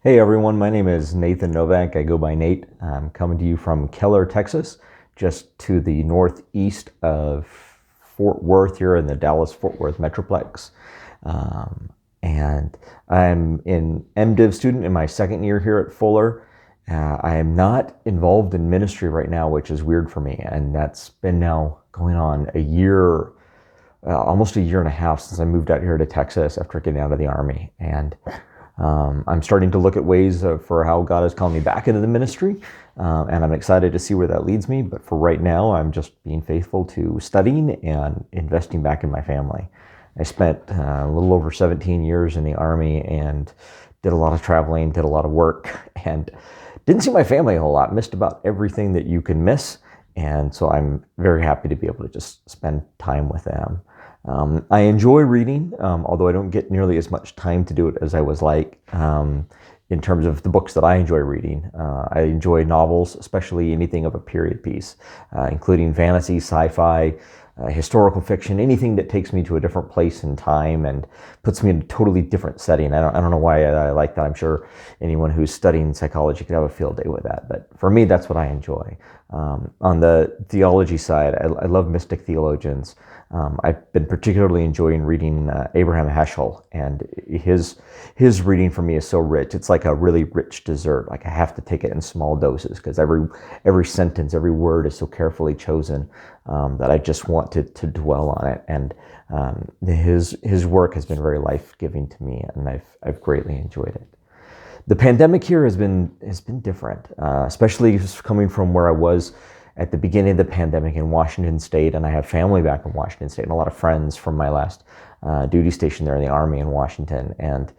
Hey everyone, my name is Nathan Novak. I go by Nate. I'm coming to you from Keller, Texas, just to the northeast of Fort Worth here in the Dallas-Fort Worth Metroplex. And I'm an MDiv student in my second year here at Fuller. I am not involved in ministry right now, which is weird for me. And that's been now going on a year, almost a year and a half since I moved out here to Texas after getting out of the Army. And I'm starting to look at ways for how God has called me back into the ministry, and I'm excited to see where that leads me. But for right now, I'm just being faithful to studying and investing back in my family. I spent a little over 17 years in the Army and did a lot of traveling, did a lot of work, and didn't see my family a whole lot. Missed about everything that you can miss, and so I'm very happy to be able to just spend time with them. I enjoy reading, although I don't get nearly as much time to do it as I was like in terms of the books that I enjoy reading. I enjoy novels, especially anything of a period piece, including fantasy, sci-fi, historical fiction, anything that takes me to a different place and time and puts me in a totally different setting. I don't know why I like that. I'm sure anyone who's studying psychology could have a field day with that. But for me, that's what I enjoy. On the theology side, I love mystic theologians. I've been particularly enjoying reading Abraham Heschel, and his reading for me is so rich. It's like a really rich dessert. Like I have to take it in small doses because every sentence, every word is so carefully chosen that I just want to dwell on it. And his work has been very life-giving to me, and I've greatly enjoyed it. The pandemic here has been different, especially coming from where I was at the beginning of the pandemic in Washington State, and I have family back in Washington State and a lot of friends from my last duty station there in the Army in Washington, and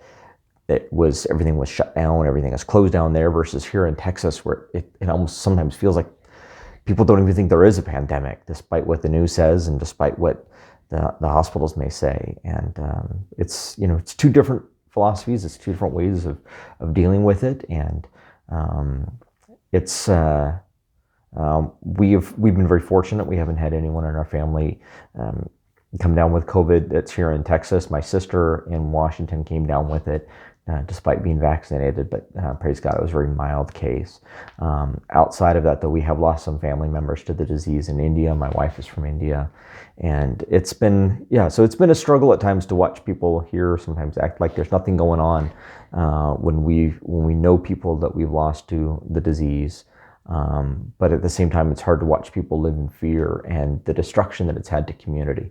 everything was shut down, everything is closed down there versus here in Texas where it almost sometimes feels like people don't even think there is a pandemic, despite what the news says and despite what the hospitals may say. And it's two different philosophies, it's two different ways of dealing with it, and it's we've been very fortunate. We haven't had anyone in our family come down with COVID that's here in Texas. My sister in Washington came down with it despite being vaccinated, but praise God, it was a very mild case. Outside of that, though, we have lost some family members to the disease in India. My wife is from India, and it's been a struggle at times to watch people here sometimes act like there's nothing going on when we know people that we've lost to the disease. But at the same time, it's hard to watch people live in fear and the destruction that it's had to community.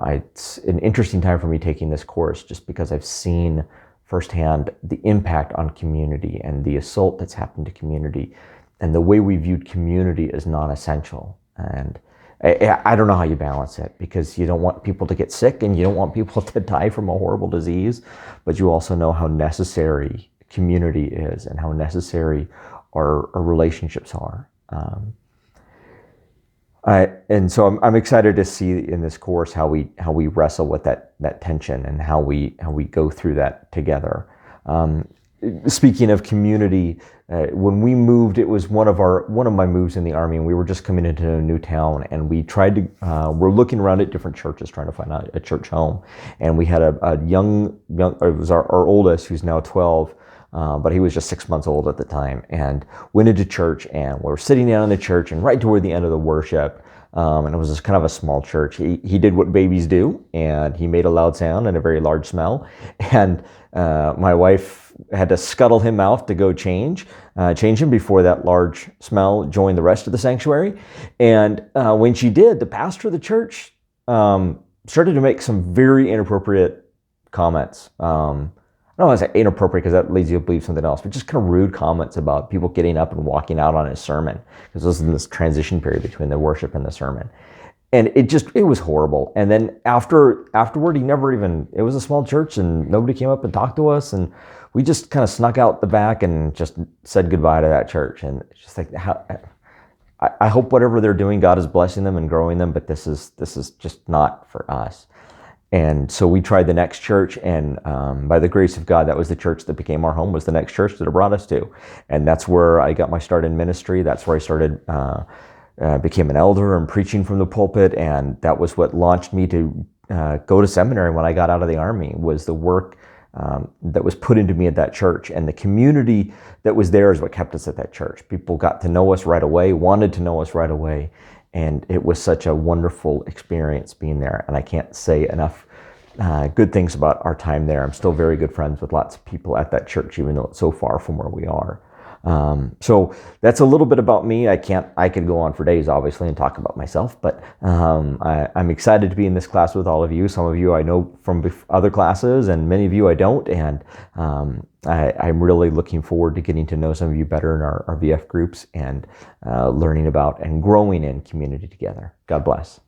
It's an interesting time for me taking this course just because I've seen firsthand the impact on community and the assault that's happened to community and the way we viewed community as non-essential. And I don't know how you balance it, because you don't want people to get sick and you don't want people to die from a horrible disease, but you also know how necessary community is and how necessary our relationships are. And so I'm excited to see in this course how we wrestle with that tension and how we go through that together. Speaking of community, when we moved, it was one of my moves in the Army, and we were just coming into a new town, and we tried to we're looking around at different churches trying to find a church home, and we had a young it was our oldest, who's now 12. But he was just 6 months old at the time, and went into church, and we were sitting down in the church, and right toward the end of the worship, and it was just kind of a small church, he did what babies do, and he made a loud sound and a very large smell, and my wife had to scuttle him out to go change him before that large smell joined the rest of the sanctuary. And when she did, the pastor of the church started to make some very inappropriate comments. I don't want to say inappropriate because that leads you to believe something else, but just kind of rude comments about people getting up and walking out on his sermon, because this was in this transition period between the worship and the sermon. And it was horrible. And then afterward, it was a small church and nobody came up and talked to us, and we just kind of snuck out the back and just said goodbye to that church. And it's just like, I hope whatever they're doing, God is blessing them and growing them, but this is just not for us. And so we tried the next church, and by the grace of God, that was the church that became our home, was the next church that it brought us to. And that's where I got my start in ministry. That's where I started, became an elder and preaching from the pulpit. And that was what launched me to go to seminary when I got out of the Army, was the work that was put into me at that church, and the community that was there is what kept us at that church. People got to know us right away, wanted to know us right away, and it was such a wonderful experience being there. And I can't say enough good things about our time there. I'm still very good friends with lots of people at that church, even though it's so far from where we are. So that's a little bit about me. I could go on for days, obviously, and talk about myself, but I'm excited to be in this class with all of you. Some of you I know from other classes, and many of you I don't, and I'm really looking forward to getting to know some of you better in our VF groups and learning about and growing in community together. God bless.